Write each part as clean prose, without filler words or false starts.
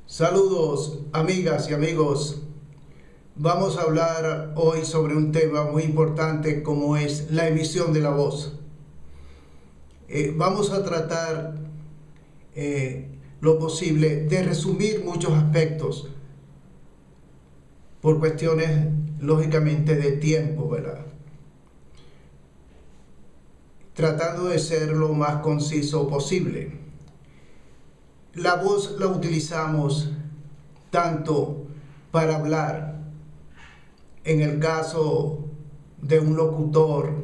Saludos, amigas y amigos. Vamos a hablar hoy sobre un tema muy importante como es la emisión de la voz. Vamos a tratar lo posible de resumir muchos aspectos por cuestiones lógicamente de tiempo, ¿verdad? Tratando de ser lo más conciso posible. La voz la utilizamos tanto para hablar, en el caso de un locutor,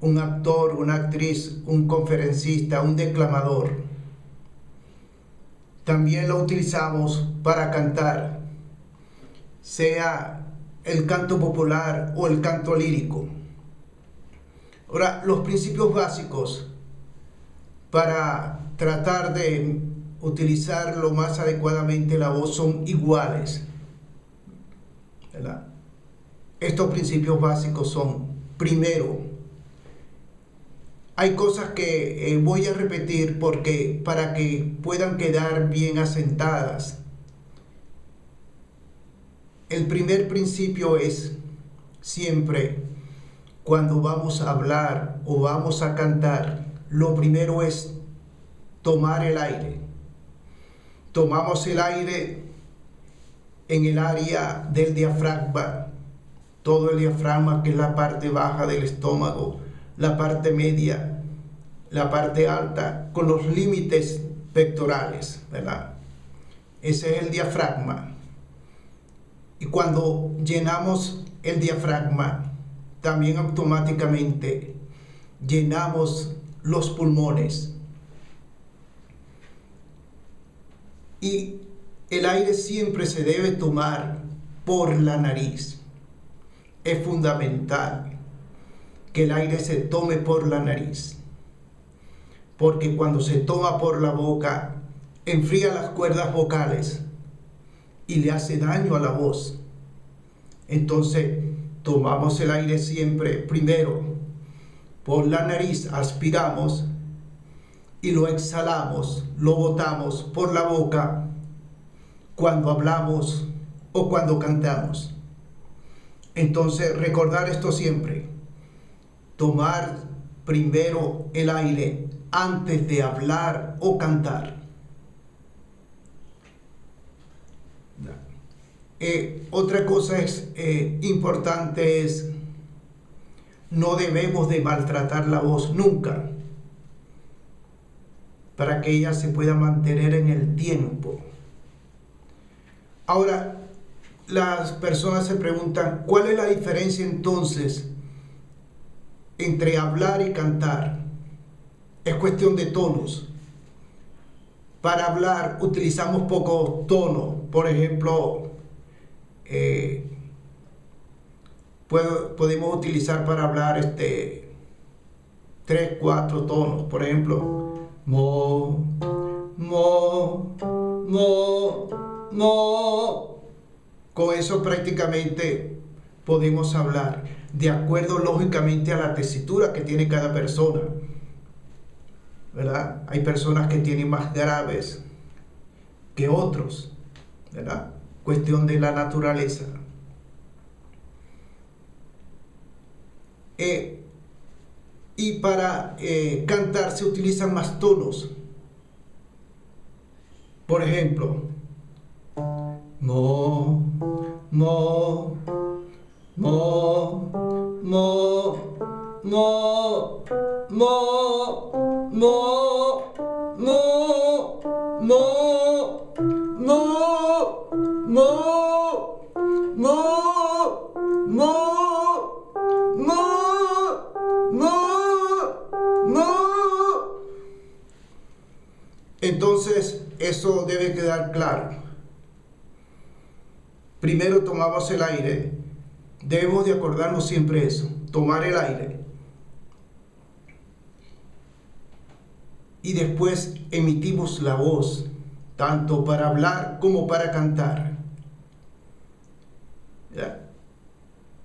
un actor, una actriz, un conferencista, un declamador. También lo utilizamos para cantar, sea el canto popular o el canto lírico. Ahora, los principios básicos para tratar de utilizar lo más adecuadamente la voz son iguales, ¿verdad? Estos principios básicos son: primero, hay cosas que voy a repetir porque para que puedan quedar bien asentadas. El primer principio es siempre, cuando vamos a hablar o vamos a cantar, lo primero es tomar el aire. Tomamos el aire en el área del diafragma, todo el diafragma, que es la parte baja del estómago, la parte media, la parte alta, con los límites pectorales, ¿verdad? Ese es el diafragma. Y cuando llenamos el diafragma, también automáticamente llenamos los pulmones. Y el aire siempre se debe tomar por la nariz. Es fundamental que el aire se tome por la nariz, porque cuando se toma por la boca, enfría las cuerdas vocales y le hace daño a la voz. Entonces, tomamos el aire siempre primero por la nariz, aspiramos y lo exhalamos, lo botamos por la boca cuando hablamos o cuando cantamos. Entonces, recordar esto siempre: tomar primero el aire antes de hablar o cantar. Otra cosa importante es: no debemos de maltratar la voz nunca, para que ella se pueda mantener en el tiempo. Ahora, las personas se preguntan: ¿cuál es la diferencia entonces entre hablar y cantar? Es cuestión de tonos. Para hablar utilizamos pocos tonos. Por ejemplo, podemos utilizar para hablar 3, 4 tonos. Por ejemplo, mo, mo, mo, mo. Con eso prácticamente podemos hablar, de acuerdo lógicamente a la tesitura que tiene cada persona, ¿verdad? Hay personas que tienen más graves que otros, ¿verdad? Cuestión de la naturaleza. Y para cantar se utilizan más tonos. Por ejemplo, mo, mo, mo, mo, mo, mo, mo, mo, mo, Entonces, eso debe quedar claro. Primero tomamos el aire. Debemos de acordarnos siempre eso: tomar el aire. Y después emitimos la voz, tanto para hablar como para cantar. ¿Ya?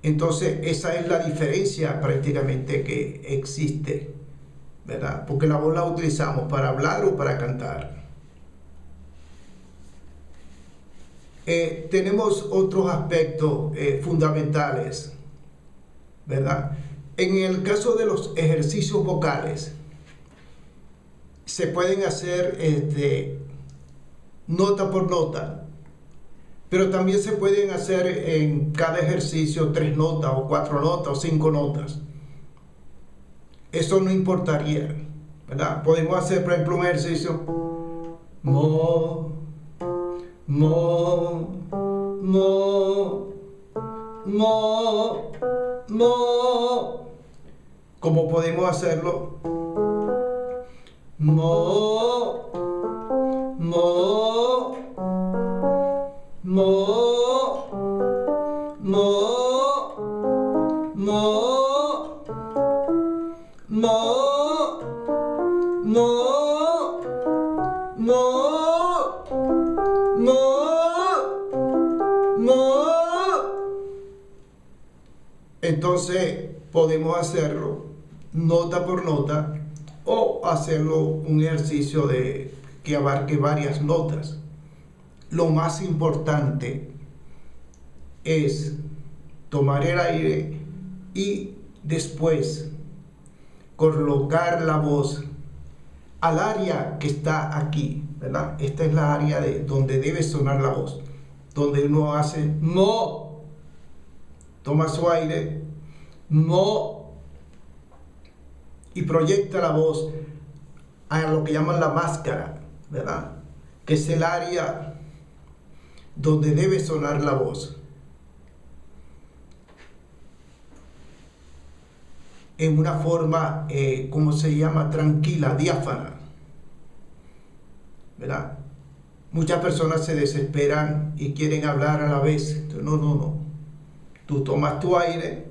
Entonces, esa es la diferencia prácticamente que existe, ¿verdad? Porque la voz la utilizamos para hablar o para cantar. Tenemos otros aspectos fundamentales, ¿verdad? En el caso de los ejercicios vocales, se pueden hacer nota por nota, pero también se pueden hacer en cada ejercicio 3 notas o 4 notas o 5 notas. Eso no importaría, ¿verdad? Podemos hacer, por ejemplo, un ejercicio mo, mo, mo, mo, mo. Como podemos hacerlo mo, mo, mo, mo, mo, mo, mo, mo, mo. Entonces podemos hacerlo nota por nota o hacerlo un ejercicio que abarque varias notas. Lo más importante es tomar el aire y después colocar la voz al área que está aquí, ¿verdad? Esta es la área donde debe sonar la voz, donde uno hace mo, toma su aire, mo, y proyecta la voz a lo que llaman la máscara, ¿verdad? Que es el área donde debe sonar la voz. En una forma, ¿cómo se llama? Tranquila, diáfana, ¿verdad? Muchas personas se desesperan y quieren hablar a la vez. Entonces, no. Tú tomas tu aire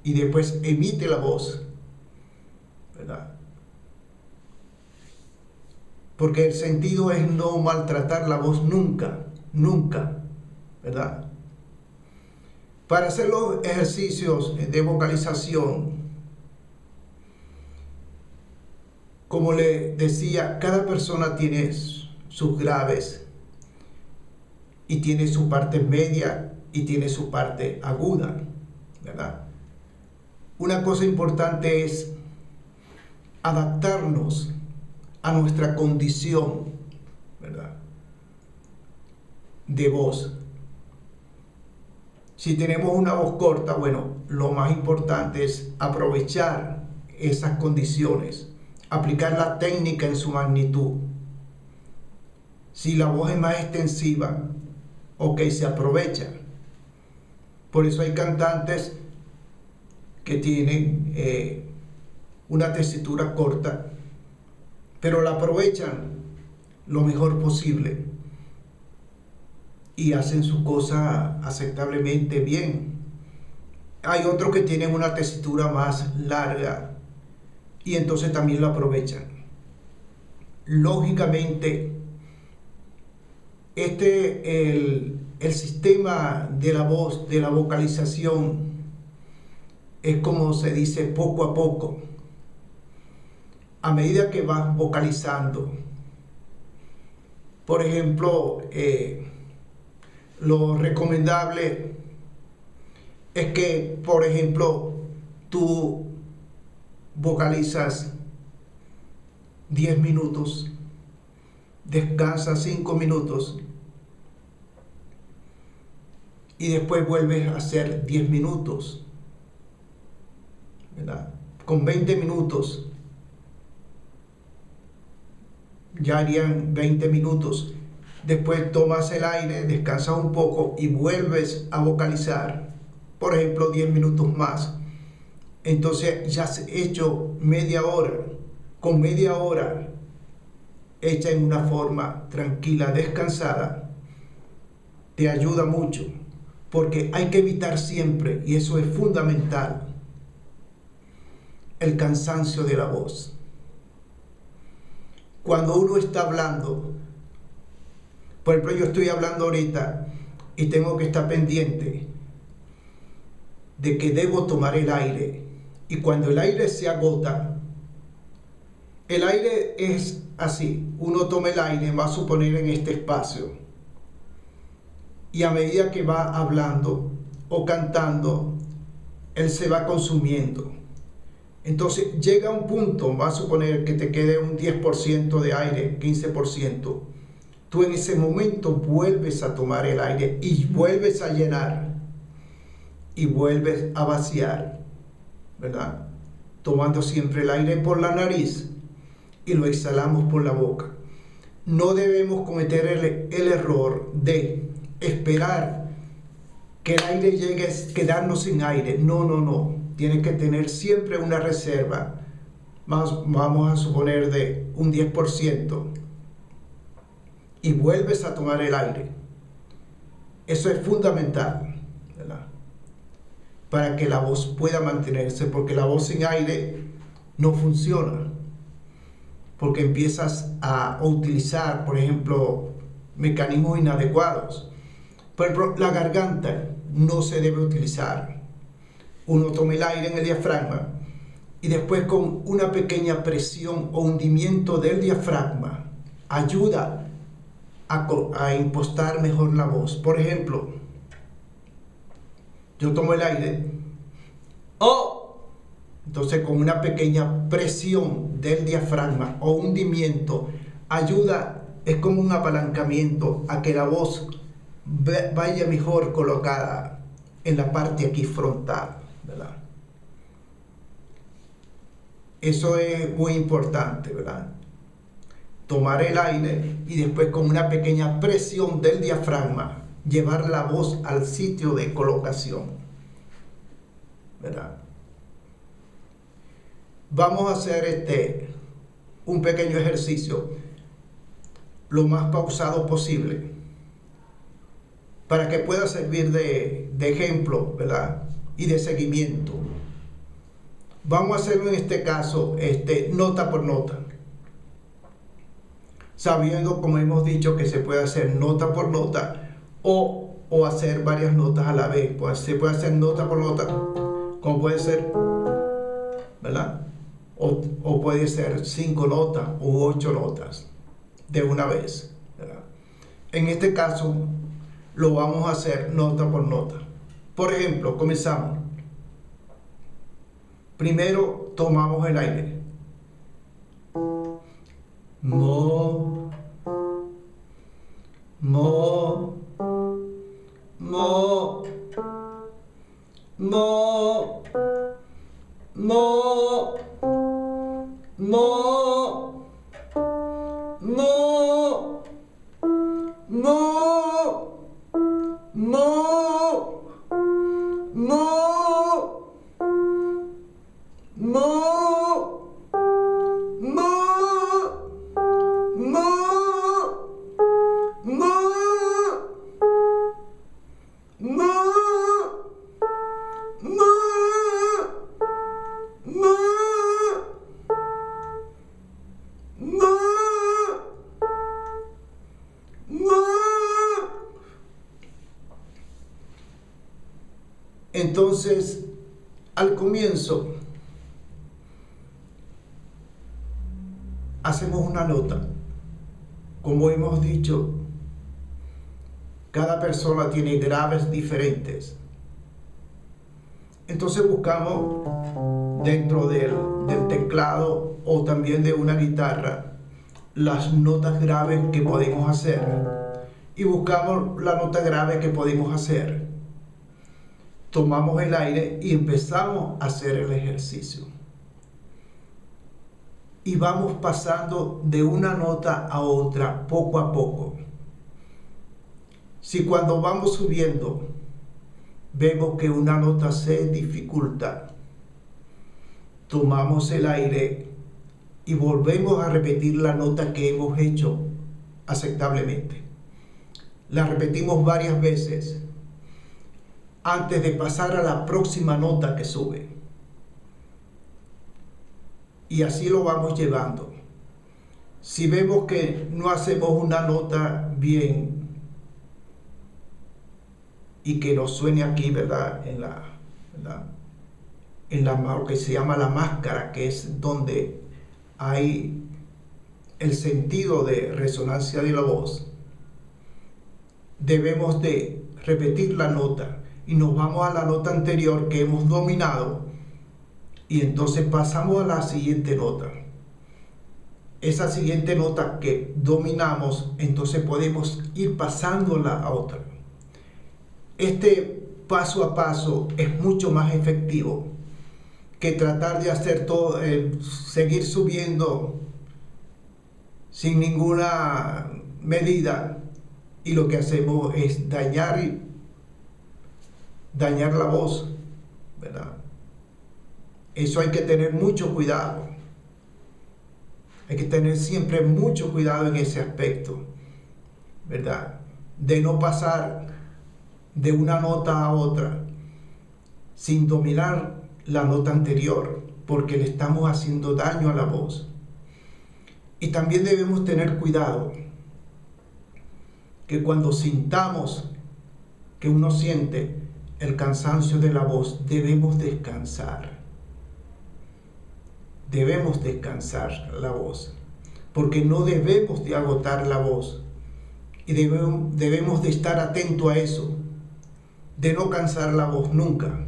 y después emite la voz, ¿verdad? Porque el sentido es no maltratar la voz nunca, ¿verdad? Para hacer los ejercicios de vocalización, como le decía, cada persona tiene sus graves y tiene su parte media y tiene su parte aguda, ¿verdad? Una cosa importante es adaptarnos a nuestra condición, ¿verdad?, de voz. Si tenemos una voz corta, bueno, lo más importante es aprovechar esas condiciones, aplicar la técnica en su magnitud. Si la voz es más extensiva, ok, se aprovecha. Por eso hay cantantes que tienen una tesitura corta, pero la aprovechan lo mejor posible y hacen su cosa aceptablemente bien. Hay otros que tienen una tesitura más larga y entonces también lo aprovechan. Lógicamente, el sistema de la voz, de la vocalización, es como se dice, poco a poco. A medida que vas vocalizando, por ejemplo, lo recomendable es que, por ejemplo, tú vocalizas 10 minutos, descansas 5 minutos y después vuelves a hacer 10 minutos, ¿verdad? Con 20 minutos ya harían 20 minutos. Después tomas el aire, descansas un poco y vuelves a vocalizar, por ejemplo, 10 minutos más. Entonces ya has hecho media hora. Con media hora hecha en una forma tranquila, descansada, te ayuda mucho, porque hay que evitar siempre, y eso es fundamental, el cansancio de la voz. Cuando uno está hablando, por ejemplo, yo estoy hablando ahorita y tengo que estar pendiente de que debo tomar el aire, y cuando el aire se agota, el aire es así, uno toma el aire, va a suponer en este espacio, y a medida que va hablando o cantando, él se va consumiendo. Entonces llega un punto, va a suponer que te quede un 10% de aire, 15%. Tú en ese momento vuelves a tomar el aire y vuelves a llenar y vuelves a vaciar, ¿verdad? Tomando siempre el aire por la nariz y lo exhalamos por la boca. No debemos cometer el error de esperar que el aire llegue a quedarnos sin aire. No. Tienes que tener siempre una reserva. Vamos a suponer de un 10%. Y vuelves a tomar el aire. Eso es fundamental, ¿verdad? Para que la voz pueda mantenerse, porque la voz sin aire no funciona. Porque empiezas a utilizar, por ejemplo, mecanismos inadecuados. Por ejemplo, la garganta no se debe utilizar. Uno toma el aire en el diafragma y después con una pequeña presión o hundimiento del diafragma ayuda a impostar mejor la voz. Por ejemplo, yo tomo el aire, entonces con una pequeña presión del diafragma o hundimiento ayuda, es como un apalancamiento a que la voz vaya mejor colocada en la parte aquí frontal, ¿verdad? Eso es muy importante, ¿verdad? Tomar el aire y después con una pequeña presión del diafragma llevar la voz al sitio de colocación, ¿verdad? Vamos a hacer un pequeño ejercicio lo más pausado posible para que pueda servir de ejemplo, ¿verdad? Y de seguimiento. Vamos a hacerlo en este caso nota por nota, sabiendo, como hemos dicho, que se puede hacer nota por nota o hacer varias notas a la vez. Pues se puede hacer nota por nota, como puede ser, ¿verdad? O puede ser 5 notas u 8 notas de una vez, ¿verdad? En este caso lo vamos a hacer nota por nota. Por ejemplo, comenzamos. Primero tomamos el aire. Mo, mo, mo, mo, mo, mo, mo, mo, mo, mo, mo, Entonces, al comienzo, hacemos una nota. Como hemos dicho, cada persona tiene graves diferentes. Entonces buscamos dentro del teclado o también de una guitarra las notas graves que podemos hacer y buscamos la nota grave que podemos hacer. Tomamos el aire y empezamos a hacer el ejercicio. Y vamos pasando de una nota a otra poco a poco. Si cuando vamos subiendo vemos que una nota se dificulta, tomamos el aire y volvemos a repetir la nota que hemos hecho aceptablemente. La repetimos varias veces antes de pasar a la próxima nota que sube. Y así lo vamos llevando. Si vemos que no hacemos una nota bien y que nos suene aquí, ¿verdad? En lo que se llama la máscara, que es donde hay el sentido de resonancia de la voz, debemos de repetir la nota y nos vamos a la nota anterior que hemos dominado y entonces pasamos a la siguiente nota. Esa siguiente nota que dominamos, entonces podemos ir pasándola a otra. Este paso a paso es mucho más efectivo que tratar de hacer todo, seguir subiendo sin ninguna medida, y lo que hacemos es dañar la voz, ¿verdad? Eso hay que tener mucho cuidado. Hay que tener siempre mucho cuidado en ese aspecto, ¿verdad? De no pasar de una nota a otra sin dominar la nota anterior, porque le estamos haciendo daño a la voz. Y también debemos tener cuidado que cuando sintamos que uno siente el cansancio de la voz, debemos descansar. Debemos descansar la voz, porque no debemos de agotar la voz. Y debemos de estar atentos a eso, de no cansar la voz nunca.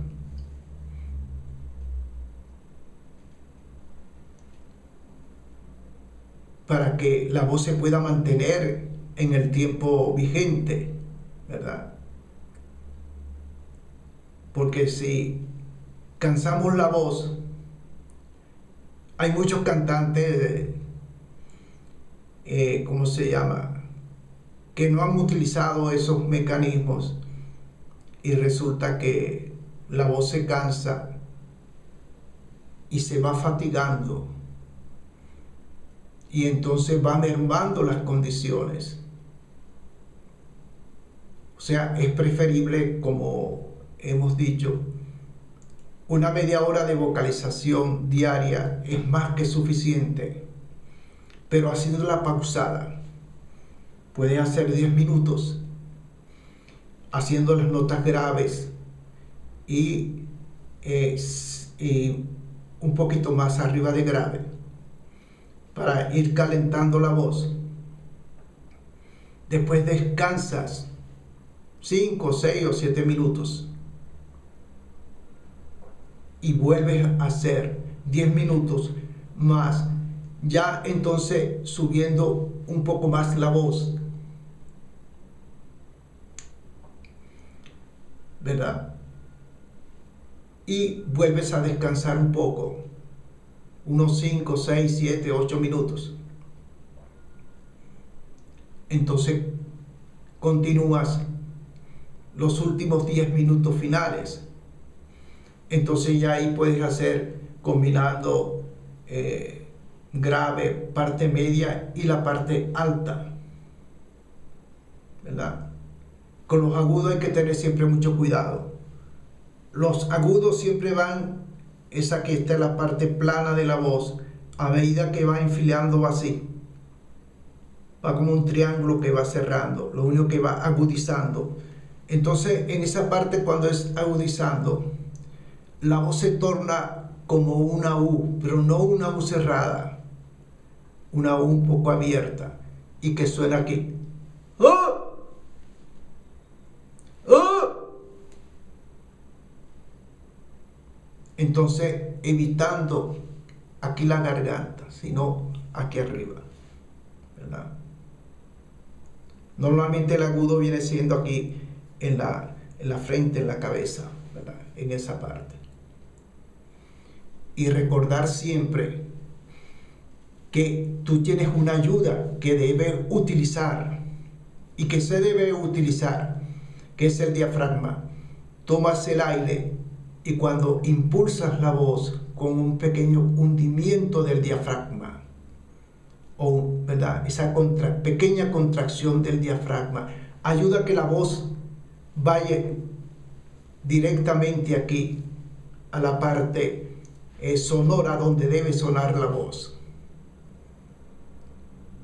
Para que la voz se pueda mantener en el tiempo vigente, ¿verdad? Porque si cansamos la voz, hay muchos cantantes, ¿cómo se llama?, que no han utilizado esos mecanismos y resulta que la voz se cansa y se va fatigando y entonces va mermando las condiciones. O sea, es preferible, como hemos dicho, una media hora de vocalización diaria es más que suficiente, pero haciéndola pausada. Puedes hacer 10 minutos haciendo las notas graves y un poquito más arriba de grave para ir calentando la voz. Después descansas 5, 6 o 7 minutos y vuelves a hacer 10 minutos más, ya entonces subiendo un poco más la voz, ¿verdad? Y vuelves a descansar un poco, unos 5, 6, 7, 8 minutos. Entonces continúas los últimos 10 minutos finales. Entonces ya ahí puedes hacer combinando grave, parte media y la parte alta, ¿verdad? Con los agudos hay que tener siempre mucho cuidado. Los agudos siempre van, esa que está en la parte plana de la voz, a medida que va enfilando va así. Va como un triángulo que va cerrando, lo único que va agudizando. Entonces en esa parte, cuando es agudizando, la voz se torna como una U, pero no una U cerrada, una U un poco abierta y que suena aquí. ¡Oh! ¡Oh! Entonces evitando aquí la garganta, sino aquí arriba, ¿verdad? Normalmente el agudo viene siendo aquí en la frente, en la cabeza, ¿verdad? En esa parte. Y recordar siempre que tú tienes una ayuda que debes utilizar y que se debe utilizar, que es el diafragma. Tomas el aire y cuando impulsas la voz con un pequeño hundimiento del diafragma, ¿verdad?, esa pequeña contracción del diafragma, ayuda a que la voz vaya directamente aquí, a la parte sonora donde debe sonar la voz,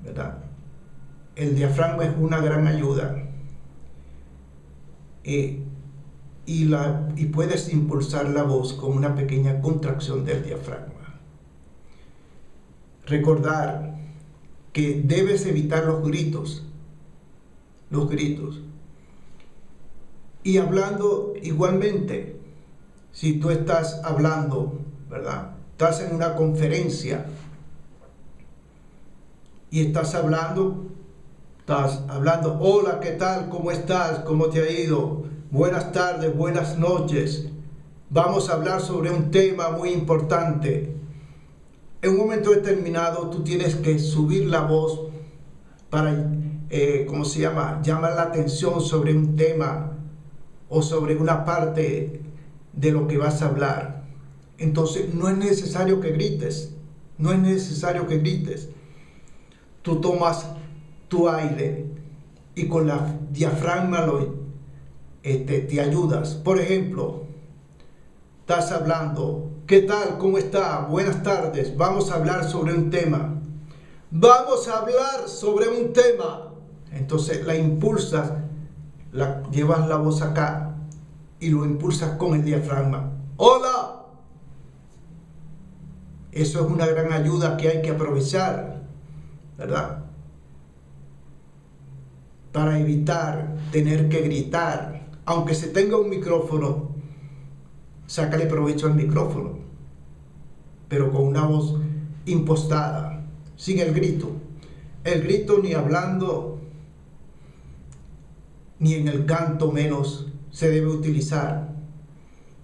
¿verdad? El diafragma es una gran ayuda y puedes impulsar la voz con una pequeña contracción del diafragma. Recordar que debes evitar los gritos, Y hablando igualmente, si tú estás hablando, ¿verdad? Estás en una conferencia y estás hablando, hola, ¿qué tal? ¿Cómo estás? ¿Cómo te ha ido? Buenas tardes, buenas noches. Vamos a hablar sobre un tema muy importante. En un momento determinado tú tienes que subir la voz para, ¿cómo se llama? Llamar la atención sobre un tema o sobre una parte de lo que vas a hablar. Entonces no es necesario que grites, no es necesario que grites. Tú tomas tu aire y con la diafragma te ayudas. Por ejemplo, estás hablando, ¿qué tal? ¿Cómo está? Buenas tardes, vamos a hablar sobre un tema. Vamos a hablar sobre un tema. Entonces la impulsas, llevas la voz acá y lo impulsas con el diafragma. ¡Hola! Eso es una gran ayuda que hay que aprovechar, ¿verdad? Para evitar tener que gritar. Aunque se tenga un micrófono, sácale provecho al micrófono, pero con una voz impostada, sin el grito. El grito ni hablando, ni en el canto menos se debe utilizar.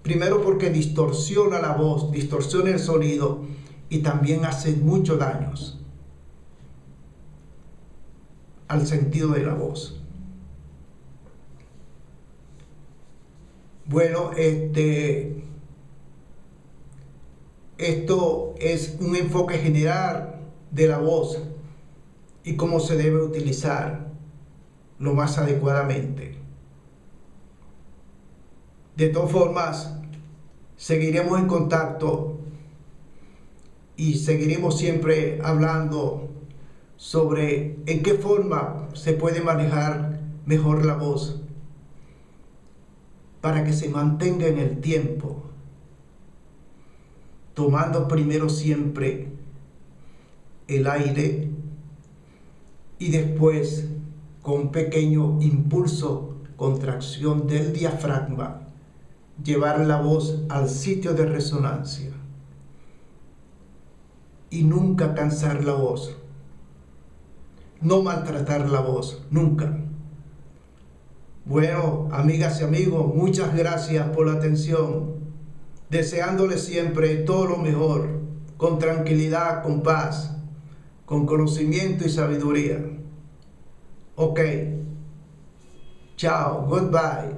Primero porque distorsiona la voz, distorsiona el sonido y también hace muchos daños al sentido de la voz. Bueno, esto es un enfoque general de la voz y cómo se debe utilizar lo más adecuadamente. De todas formas, seguiremos en contacto y seguiremos siempre hablando sobre en qué forma se puede manejar mejor la voz para que se mantenga en el tiempo, tomando primero siempre el aire y después con un pequeño impulso, contracción del diafragma, llevar la voz al sitio de resonancia y nunca cansar la voz, no maltratar la voz, nunca. Bueno, amigas y amigos, muchas gracias por la atención, deseándoles siempre todo lo mejor, con tranquilidad, con paz, con conocimiento y sabiduría. Ok, chao, goodbye.